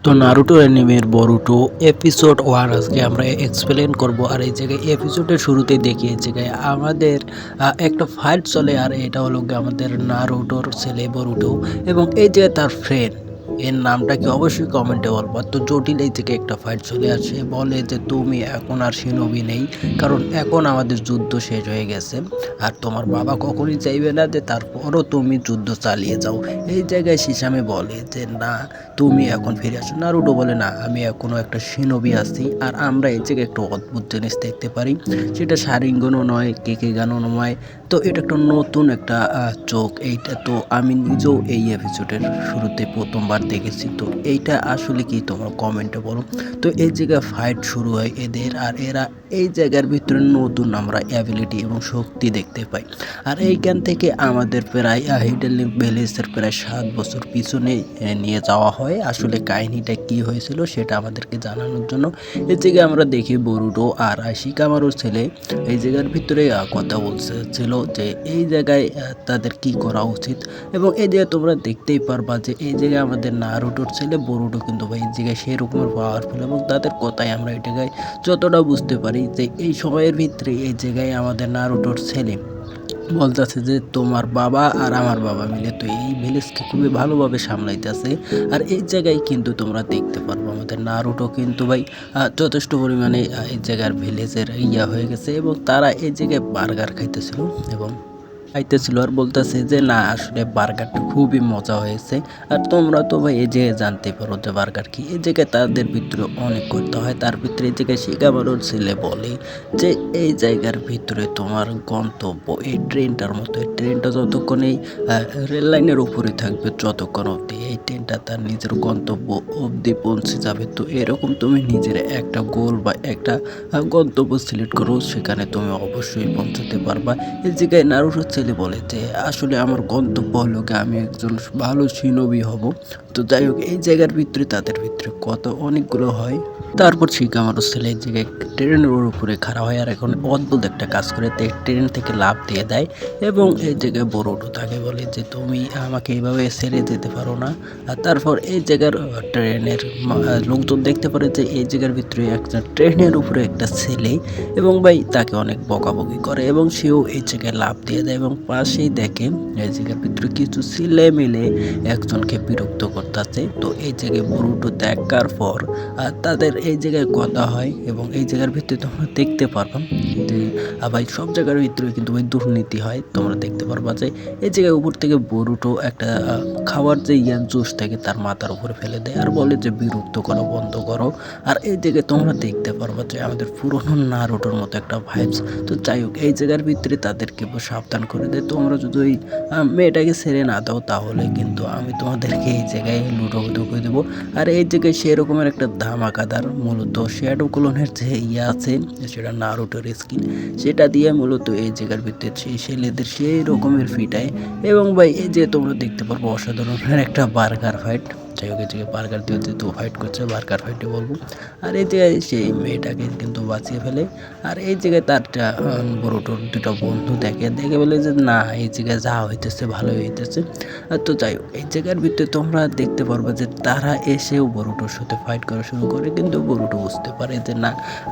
তো Naruto অ্যানিমের Boruto episode 1 আজকে আমরা এক্সপ্লেন করব। আর এই জায়গায় এপিসোডের শুরুতেই দেখি এই জায়গায় আমাদের একটা ফাইট চলে, আর এটা হলো গিয়ে আমাদের নারুটোর ছেলে বরুটো এবং এই যে তার ফ্রেন্ড, এর নামটা কি অবশ্যই কমেন্টে বলবো। তো জটিল এই থেকে একটা ফাইট চলে আসে, বলে যে তুমি এখন আর শিনোবি নেই, কারণ এখন আমাদের যুদ্ধ শেষ হয়ে গেছে আর তোমার বাবা কখনই চাইবে না যে তারপরও তুমি যুদ্ধ চালিয়ে যাও। এই জায়গায় শিসামে বলে যে না, তুমি এখন ফিরে আসো। নারুটো বলে না, আমি এখনো একটা শিনোবি আছি। আর আমরা এই জায়গায় একটা অদ্ভুত জিনিস দেখতে পারি, সেটা শারিঙ্গনও নয়, কেকেগানও নয়। তো এটা একটা নতুন একটা চোখ। এইটা তো আমি নিজেও এই এপিসোডের শুরুতে প্রথমবার দেখেছি। তো এইটা আসলে কি, তোমরা কমেন্টে বলো। তো এই জায়গায় ফাইট শুরু হয় এদের, আর এরা এই জায়গার ভিতরে নতুন আমরা অ্যাবিলিটি এবং শক্তি দেখতে পাই। আর এইখান থেকে আমাদের প্রায় হিডেন ভ্যালিসের প্রায় 7 বছর পিছনে নিয়ে যাওয়া হয়। আসলে কাহিনীটা কি হয়েছিল সেটা আমাদেরকে জানানোর জন্য এই জায়গায় আমরা দেখি বরুটো আর শিকামারুর ছেলে এই জায়গার ভিতরে কথা বলছিল যে এই জায়গায় তাদের কি করা উচিত। এবং এই জায়গায় তোমরা দেখতেই পারবা যে এই জায়গায় আমাদের নারুটোর ছেলে বরুটো কিন্তু ভাই এই জায়গায় সেই রকমের পাওয়ারফুল, এবং তাদের কথাই আমরা এই জায়গায় যতটা বুঝতে পারি যে এই সময়ের ভিতরে এই জায়গায় আমাদের নারুটোর ছেলে বলতেছে যে তোমার বাবা আর আমার বাবা মিলে তো এই ভিলেজকে খুবই ভালোভাবে সামলাইতেছে। আর এই জায়গায় কিন্তু তোমরা দেখতে পারবো আমাদের নারুটো কিন্তু ভাই যথেষ্ট পরিমাণে এই জায়গার ভিলেজের হয়ে গেছে, এবং তারা এই জায়গায় বার্গার খাইতেছিল আর বলতেছে যে না, আসলে বার্গারটা খুবই মজা হয়েছে। আর তোমরা তো ভাই এই যে জানতে পারো যে বার্গার কি। এই জায়গায় তাদের ভিতরে অনেক করতে হয়, তার ভিতরে এই জায়গায় শিকামারুর ছেলে বলে যে এই জায়গার ভিতরে তোমার গন্তব্য এই ট্রেনটার মতো, এই ট্রেনটা যতক্ষণ এই রেল লাইনের উপরে থাকবে যতক্ষণ অবধি এই ট্রেনটা তার নিজের গন্তব্য অবধি পৌঁছে যাবে। তো এরকম তুমি নিজের একটা গোল বা একটা গন্তব্য সিলেক্ট করো, সেখানে তুমি অবশ্যই পৌঁছাতে পারবা। এই জায়গায় নারুটোর ছেলে বলে যে আসলে আমার গন্তব্য হলো কি, আমি একজন ভালো শিনোবি হব। তো যাই হোক, এই জায়গার ভিতরে তাদের ভিতরে কত অনেকগুলো হয়। তারপর শিকামারুর ছেলে এই জায়গায় ট্রেনের উপরে খাড়া হয় আর এখন অদ্ভুত একটা কাজ করে, ট্রেন থেকে লাফ দিয়ে দেয়। এবং এই জায়গায় বড়োটো তাকে বলে যে তুমি আমাকে এইভাবে ছেড়ে যেতে পারো না। আর তারপর এই জায়গার ট্রেনের লোকজন দেখতে পারে যে এই জায়গার ভিতরে একটা ট্রেনের উপরে একটা ছেলে, এবং ভাই তাকে অনেক বকাবকি করে এবং সেও এই জায়গায় লাফ দিয়ে দেয়। এবং পাশেই দেখে এই জায়গার ভিতরে কিছু ছেলে মিলে একজনকে বিরক্ত করতেছে। তো এই জায়গায় বরুটো দেখার পর তাদের এই জায়গায় কথা হয়, এবং এই জায়গার ভিতরে তোমরা দেখতে পারবা যে ভাই সব জায়গার ভিতরে কিন্তু ওই দুর্নীতি হয়। তোমরা দেখতে পারবা যে এই জায়গায় উপর থেকে বরুটো একটা খাওয়ার যে জুস থাকে তার মাথার উপরে ফেলে দেয় আর বলে যে বিরক্ত করা বন্ধ করো। আর এই জায়গায় তোমরা দেখতে পারবা যে আমাদের পুরনো নারুটোর মতো একটা ভাইবস। তো যাই হোক, এই জায়গার ভিতরে তাদেরকে সাবধান করে দেয়, তোমরা যদি ওই মেয়েটাকে ছেড়ে না দাও তাহলে কিন্তু আমি তোমাদেরকে এই জায়গায় লুটোপুটো করে দেবো। আর এই জায়গায় সেরকমের একটা ধামাকাদার মূলত শ্যাডো ক্লোনের যে আছে, সেটা নারুটোর স্কিন, সেটা দিয়ে মূলত এই জায়গার ভিতরে সেই ছেলেদের সেই রকমের ফিটায়। এবং ভাই এই যে তোমরা দেখতে পারবো অসাধারণ একটা বার্গার ফাইট। যাই হোক, এই জায়গায় বার্গার দিয়ে যেহেতু ফাইট করছে, বার্গার ফাইটে বলবো। আর এই জায়গায় সেই মেয়েটাকে কিন্তু বাঁচিয়ে ফেলে। আর এই জায়গায় তার বড়োটোর দুটো বন্ধু দেখে বলে যে না, এই জায়গায় যা হইতেছে ভালোই হইতেছে। তো যাই হোক, এই জায়গার ভিতরে তোমরা দেখতে পারবে যে তারা এসেও বরুটোর সাথে ফাইট করা শুরু করে, কিন্তু বরুটো বুঝতে পারে যে না,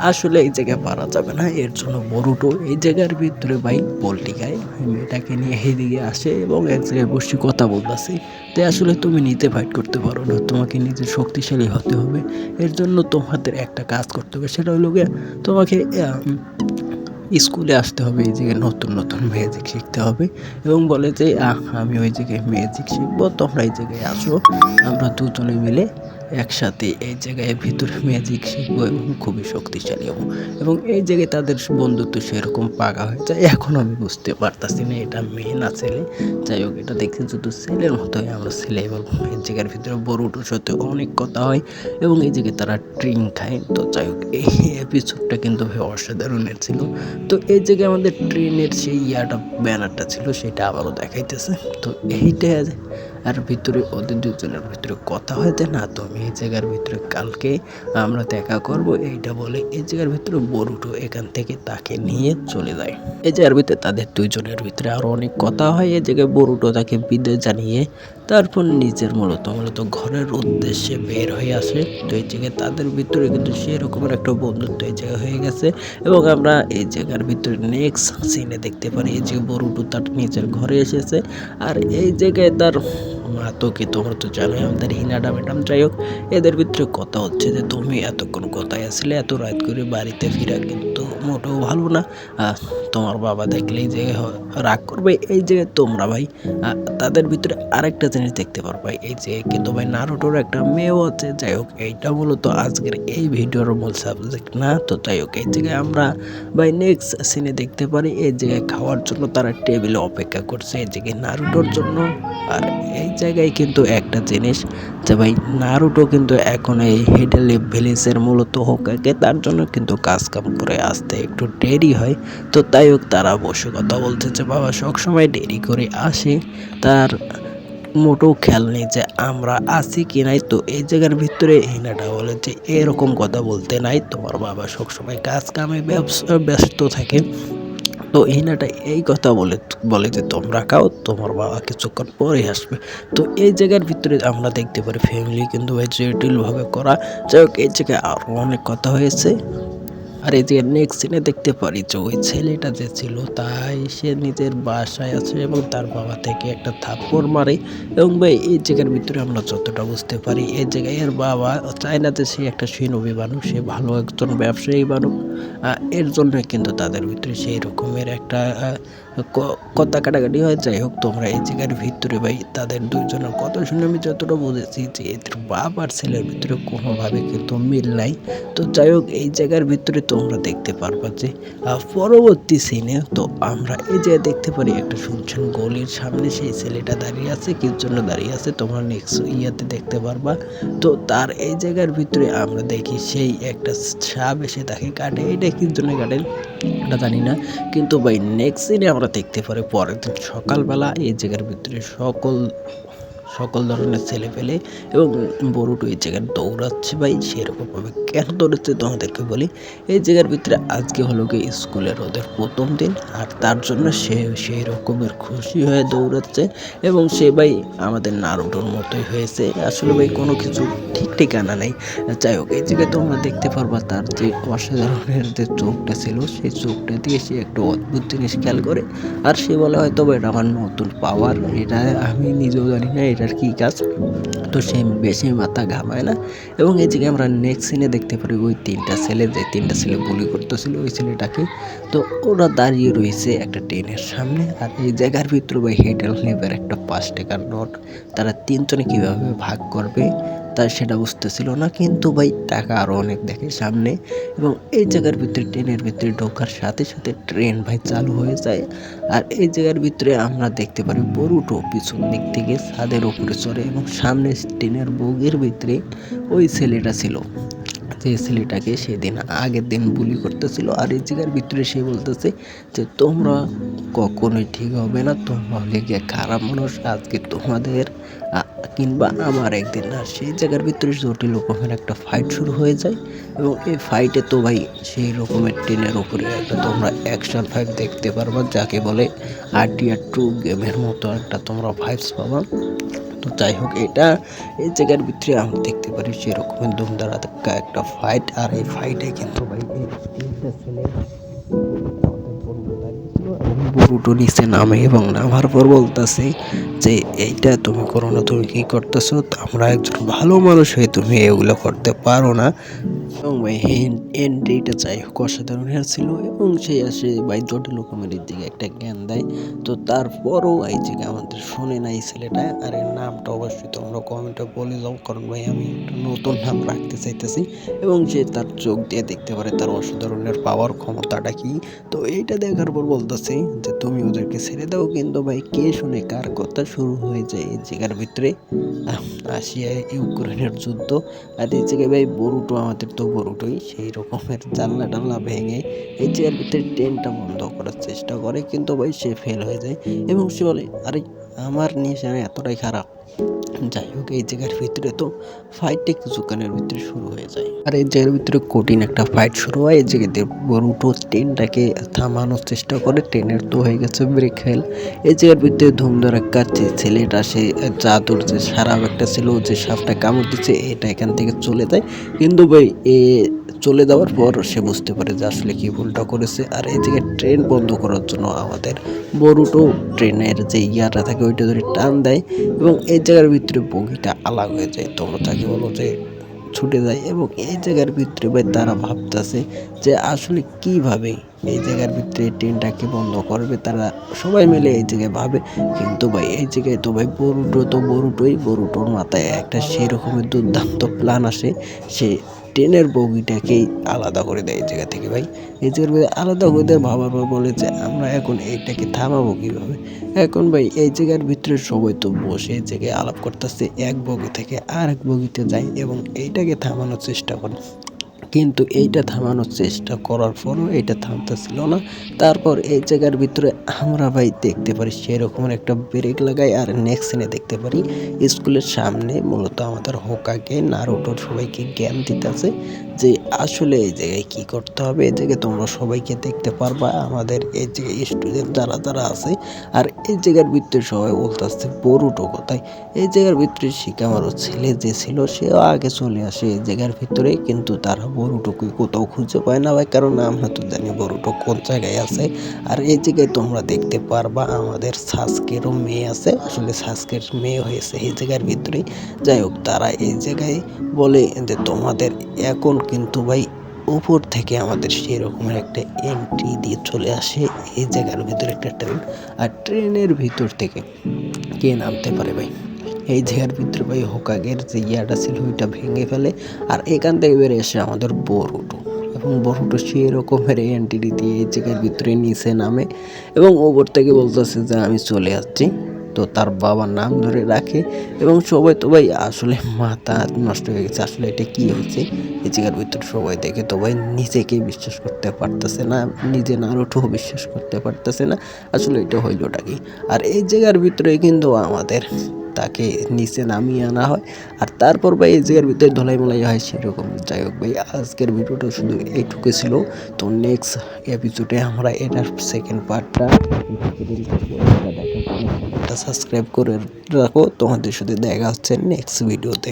আসলে এই জায়গায় পারা যাবে না। এর জন্য বরুটো এই জায়গার ভিতরে ভাই পোল্ট্রি খায়, মেয়েটাকে নিয়ে এইদিকে আসে এবং এক জায়গায় বসে কথা বলতেছে। তাই আসলে তুমি নিতে ফাইট করতে পারো না, তোমাকে নিজে শক্তিশালী হতে হবে। এর জন্য তোমাদের একটা কাজ করতে হবে, সেটা হলো গিয়ে তোমাকে স্কুলে আসতে হবে, এই জায়গায় নতুন নতুন ম্যাজিক শিখতে হবে। এবং বলে যে আমি ওই জায়গায় ম্যাজিক শিখবো, তোমরা এই জায়গায় আসো, আমরা দুজনে মিলে একসাথে এই জায়গায় ভিতরে ম্যাজিক শিখবো এবং খুবই শক্তিশালী হবো। এবং এই জায়গায় তাদের বন্ধুত্ব সেরকম পাকা হয়ে যায়। এখন আমি বুঝতে পারতাছি না এটা মেয়ে না ছেলে। যাই হোক, এটা দেখতে শুধু ছেলের মতোই, আমরা ছেলে বলবো। এই জায়গার ভিতরে বড়োটোর সাথে অনেক কথা হয় এবং এই জায়গায় তারা ড্রিঙ্ক খায়। তো যাই হোক, এই এপিসোডটা কিন্তু অসাধারণের ছিল। তো এই জায়গায় আমাদের ট্রেনের সেই ব্যানারটা ছিল, সেটা আবারও দেখাইতেছে। তো এইটা আর ভিতরে ওদের দুজনের ভিতরে কথা হয় যে না, তুমি এই জায়গার ভিতরে কালকে আমরা দেখা করব, এইটা বলে এই জায়গার ভিতরে বরুটো এখান থেকে তাকে নিয়ে চলে যায়। এই জায়গার ভিতরে তাদের দুইজনের ভিতরে আরো অনেক কথা হয়। এই জায়গায় বরুটো তাকে বিদায় জানিয়ে তারপর নিজের মূলত ঘরের উদ্দেশ্যে বের হয়ে আসে। তো এই জায়গায় তাদের ভিতরে কিন্তু সেরকমের একটা বন্ধুত্ব এই জায়গায় হয়ে গেছে এবং আমরা এই জায়গার ভিতরে নেক্সট সিনে দেখতে পারি এই যে বরুটো তার নিজের ঘরে এসেছে আর এই জায়গায় তার মা তো কি তোমরা তো জানোই আমাদের হিনাডা ম্যাডাম, যাই হোক এদের ভিতরে কথা হচ্ছে যে তুমি এতক্ষণ কোথায় আসলে, এত রাত করে বাড়িতে ফিরা কিন্তু মোটেও ভালো না, তোমার বাবা দেখলেই যে রাগ করবে। এই যে তোমরা ভাই তাদের ভিতরে আরেকটা জিনিস দেখতে পারবা, এই যে কিন্তু ভাই নারুটোর একটা মেয়েও আছে। যাই হোক এইটা মূলত আজকের এই ভিডিওর মূল সাবজেক্ট না। তো যাই হোক এই জায়গায় আমরা ভাই নেক্সট সিনে দেখতে পারি এই জায়গায় খাওয়ার জন্য তারা টেবিলে অপেক্ষা করছে এই জায়গায় নারুটোর জন্য। আর এই জায়গায় কিন্তু একটা জিনিস যে ভাই নারুটো কিন্তু এখন এই হিডেলি ভিলেজের মূলত হোকাকে তার জন্য কিন্তু কাজ কাম করে আসতে একটু দেরি হয়। তো তাই হোক তারা বসে কথা বলছে যে বাবা সবসময় দেরি করে আসে, তার মোটেও খেয়াল নেই যে আমরা আছি কি নাই। তো এই জায়গার ভিতরে হিনাটা বলে যে এরকম কথা বলতে নাই, তোমার বাবা সবসময় কাজ কামে ব্যস্ত থাকে। তো হিনাটা এই কথা বলে যে তোমরা খাও, তোমার বাবা কিছুক্ষণ পরে আসবে। তো এই জায়গার ভিতরে আমরা দেখতে পারি ফ্যামিলি কিন্তু ভাই জটিলভাবে করা। যাই হোক এই জায়গায় আরও অনেক কথা হয়েছে। আর এই যে নেক্সট সিনে দেখতে পারি যে ওই ছেলেটা যে ছিল তাই সে নিজের বাসায় আছে এবং তার বাবা থেকে একটা থাপ্পড় মারে। এবং ভাই এই জায়গার ভিতরে আমরা যতটা বুঝতে পারি এই জায়গায় এর বাবা চায় না যে সে একটা সিনবি বানুক, সে ভালো একজন ব্যবসায়ী বানুক। এর জন্য কিন্তু তাদের ভিতরে সেই রকমের একটা কথা কাটাকাটি হয়। যাই হোক তোমরা এই জায়গার ভিতরে ভাই তাদের দুইজনের কথা শুনে আমি যতটা বুঝেছি যে এদের বাপ আর ছেলের ভিতরে কোনোভাবে কিন্তু মিল নাই। তো যাই হোক এই জায়গার ভিতরে তোমরা দেখতে পারবা যে পরবর্তী সিনে তো আমরা এই যে দেখতে পারি একটা শুনছেন গলির সামনে সেই ছেলেটা দাঁড়িয়ে আছে, কি জন্য দাঁড়িয়ে আছে তোমরা নেক্সট ইয়াতে দেখতে পারবা। তো তার এই জায়গার ভিতরে আমরা দেখি সেই একটা সাপ এসে তাকে কাটে, এটা কি জন্য কাটে এটা জানি না। কিন্তু ভাই নেক্সট সিনে আমরা দেখতে পারি পরের দিন সকালবেলা এই জায়গার ভিতরে সকল ধরনের ছেলে পেলে এবং বরুটো এই জায়গায় দৌড়াচ্ছে। ভাই সেরকমভাবে কেন দৌড়াচ্ছে তোমাদেরকে বলি, এই জায়গার ভিতরে আজকে হলো গিয়ে স্কুলের ওদের প্রথম দিন আর তার জন্য সে সেই রকমের খুশি হয়ে দৌড়াচ্ছে এবং সে ভাই আমাদের নারুটোর মতোই হয়েছে। আসলে ভাই কোনো কিছু ঠিক ঠিকানা নেই। যাই হোক এই জায়গায় তোমরা দেখতে পারবা তার যে অসাধারণের যে চোখটা ছিল সেই চোখটা দিয়ে সে একটা অদ্ভুত জিনিস খেয়াল করে আর সে বলে হয়তো এটা আমার নতুন পাওয়ার, এটা আমি নিজেও জানি না এটার কী কাজ। তো সে বেশি মাথা ঘামায় না এবং এই জায়গায় আমরা নেক্সট সিনে দেখতে পারি ওই তিনটা ছেলে গুলি করতেছিল ওই ছেলেটাকে। তো ওরা দাঁড়িয়ে রয়েছে একটা ট্রেনের সামনে আর এই জায়গার ভিতরে ভাই হেডেল নেবার একটা 5 টাকার নোট তারা তিনজনে কীভাবে ভাগ করবে তার সেটা বুঝতেছিল না। কিন্তু ভাই টাকা আরও অনেক দেখে সামনে এবং এই জায়গার ভিতরে ট্রেনের ভিতরে ঢোকার সাথে সাথে ট্রেন ভাই চালু হয়ে যায়। আর এই জায়গার ভিতরে আমরা দেখতে পারি বরুটো পিছন দিক থেকে ছাদের উপরে চড়ে এবং সামনে ট্রেনের বগির ভিতরে ওই ছেলেটা ছিল যে ছেলেটাকে সেদিন আগের দিন বুলি করতেছিল। আর এই জায়গার ভিতরে সে বলতেছে যে তোমরা কখনোই ঠিক হবে না, তোমরা হলে গিয়ে খারাপ মানুষ, আজকে তোমাদের কিংবা আমার একদিন। আর সেই জায়গার ভিতরে জটিল রকমের একটা ফাইট শুরু হয়ে যায় এবং এই ফাইটে তো ভাই সেই রকমের ট্রেনের উপরে একটা তোমরা অ্যাকশন ফাইট দেখতে পারবা যাকে বলে আরটিআর 2 গেমের মতো একটা তোমরা ভাইবস পাবা। তো যাই হোক এটা এই জায়গার ভিতরে আমরা দেখতে পারি সেরকমের ধুমধারা একটা ফাইট। আর এই ফাইটে কিন্তু ভাই এই তিনটা ছেলে বরুটো নিচে নামে এবং নামার পর বলতেছে যে এইটা তুমি করো না, তুমি কি করতেছো, আমরা একজন ভালো মানুষ হয়ে তুমি এগুলো করতে পারো না। এবং ভাই এন্ট্রিটা যাই হোক অসাধারণ ছিল এবং সেই আসে ভাই জটিল রকমের দিকে একটা জ্ঞান দেয়। তো তারপরও এই জায়গায় আমাদের শোনে না এই ছেলেটা। আর এর নামটা অবশ্যই তোমরা কমেন্টে বলে যাও, কারণ ভাই আমি একটা নতুন নাম রাখতে চাইতেছি এবং সে তার চোখ দিয়ে দেখতে পারে তার অসাধারণের পাওয়ার ক্ষমতাটা কি। তো এইটা দেখার পর বলতেছে যে তুমি ওদেরকে ছেড়ে দাও, কিন্তু ভাই কে শুনে কার কথা শুরু হয়ে যায় এই জায়গার ভিতরে রাশিয়া ইউক্রেনের যুদ্ধ। আর এই জায়গায় ভাই বরুটো আমাদের তো বরুটোই সেই রকমের জানলা টানলা ভেঙে এই জায়গার ভিতরে ট্রেনটা বন্ধ করার চেষ্টা করে, কিন্তু ভাই সে ফেল হয়ে যায় এবং সে বলে আরে আমার নিয়ে সে এতটাই খারাপ যাই হোক, এই জায়গার ভিতরে তো ফাইটটা কিছুক্ষণের ভিতরে শুরু হয়ে যায়, আর এই জায়গার ভিতরে কঠিন একটা ফাইট শুরু হয়। এই জায়গাতে বরুটো ট্রেনটাকে থামানোর চেষ্টা করে, ট্রেনের তো হয়ে গেছে ব্রেক ফেল। এই জায়গার ভিতরে ধুমধার একটা ছেলেটা, সে জাদুর যে সারা একটা ছিল, যে সাপটা কামড় দিচ্ছে, এটা এখান থেকে চলে যায়। কিন্তু ভাই চলে যাওয়ার পর সে বুঝতে পারে যে আসলে কি ভুলটা করেছে। আর এই জায়গায় ট্রেন বন্ধ করার জন্য আমাদের বরুটো ট্রেনের যে ইয়াটা থাকে ওইটা ধরে টান দেয়, এবং এই জায়গার ভিতরে বগিটা আলাগ হয়ে যায়, তোমরা যাকে বলো যে ছুটে যায়। এবং এই জায়গার ভিতরে ভাই তারা ভাবতেছে যে আসলে কিভাবে এই জায়গার ভিতরে ট্রেনটাকে বন্ধ করবে, তারা সবাই মিলে এই জায়গায় ভাবে। কিন্তু ভাই এই জায়গায় তো ভাই বরুটোর মাথায় একটা সেরকমের দুর্দান্ত প্ল্যান আসে। সে ট্রেনের বগিটাকেই আলাদা করে দেয় এই জায়গা থেকে ভাই। এই জায়গার আলাদা করে দেয়, ভাবার পর বলে যে আমরা এখন এইটাকে থামাবো কীভাবে। এখন ভাই এই জায়গার ভিতরে সবাই তো বসে এই জায়গায় আলাপ করতেছে, এক বগি থেকে আর এক বগিতে যায় এবং এইটাকে থামানোর চেষ্টা করে। কিন্তু এইটা থামানোর চেষ্টা করার পরও এটা থামতেছিল না। তারপর এই জায়গার ভিতরে আমরা ভাই দেখতে পারি সেরকমের একটা ব্রেক লাগাই, আর নেক্সট সিনে দেখতে পারি স্কুলের সামনে মূলত আমাদের হোকাগে নারুটোর সবাইকে জ্ঞান দিতেছে যে আসলে এই জায়গায় কী করতে হবে। এই জায়গায় তোমরা সবাইকে দেখতে পারবা, আমাদের এই জায়গায় স্টুডেন্ট যারা যারা আছে। আর এই জায়গার ভিতরে সবাই বলতেছে বরুটো কোথায়। এই জায়গার ভিতরে শিকামারও ছেলে যে ছিল সেও আগে চলে আসে এই জায়গার ভিতরে, কিন্তু তারা বরুটোকে কোথাও খুঁজে পায় না ভাই, কারণ আমরা তো জানি বরুটো কোন জায়গায় আছে। আর এই জায়গায় তোমরা দেখতে পারবা আমাদের সাসকেরও মেয়ে আছে, আসলে সাসকের মেয়ে হয়েছে এই জায়গার ভিতরে। যাই হোক, তারা এই জায়গায় বলে যে তোমাদের এখন কিন্তু ভাই উপর থেকে আমাদের সেই রকমের একটা এন্ট্রি দিয়ে চলে আসে এই জায়গার ভিতরে একটা ট্রেন। আর ট্রেনের ভিতর থেকে কে নামতে পারে ভাই? এই জায়গার ভিতরে ভাই হোকাগের যে ইয়াটা ছিল ওইটা ভেঙে ফেলে, আর এখান থেকে বেরিয়ে এসে আমাদের বরুটো, এবং বরুটো সেই রকমের এন্ট্রি দিয়ে এই জায়গার ভিতরে নিচে নামে এবং ওপর থেকে বলতেছে যে আমি চলে আসছি। তো তার বাবার নাম ধরে রাখে, এবং সবাই তো ভাই আসলে মাথা নষ্ট হয়ে গেছে, আসলে এটা কি হয়েছে। এই জায়গার ভিতরে সবাই দেখে তো ভাই নিজেকেই বিশ্বাস করতে পারতেছে না, নিজে নারুটোও বিশ্বাস করতে পারতেছে না, আসলে এটা হইলটা কি। আর এই জায়গার ভিতরে কিন্তু আমাদের তাকে নিচে নামিয়ে আনা হয়, আর তারপর ভাই এই জায়গার ভিতরে ধলাই মলাই হয় সেরকম। যাই হোক ভাই, আজকের ভিডিওটা শুধু এইটুকু ছিল। তো নেক্সট এপিসোডে আমরা এটার সেকেন্ড পার্টটা সাবস্ক্রাইব করে রাখো, তোমাদের সাথে দেখা হচ্ছে নেক্সট ভিডিওতে।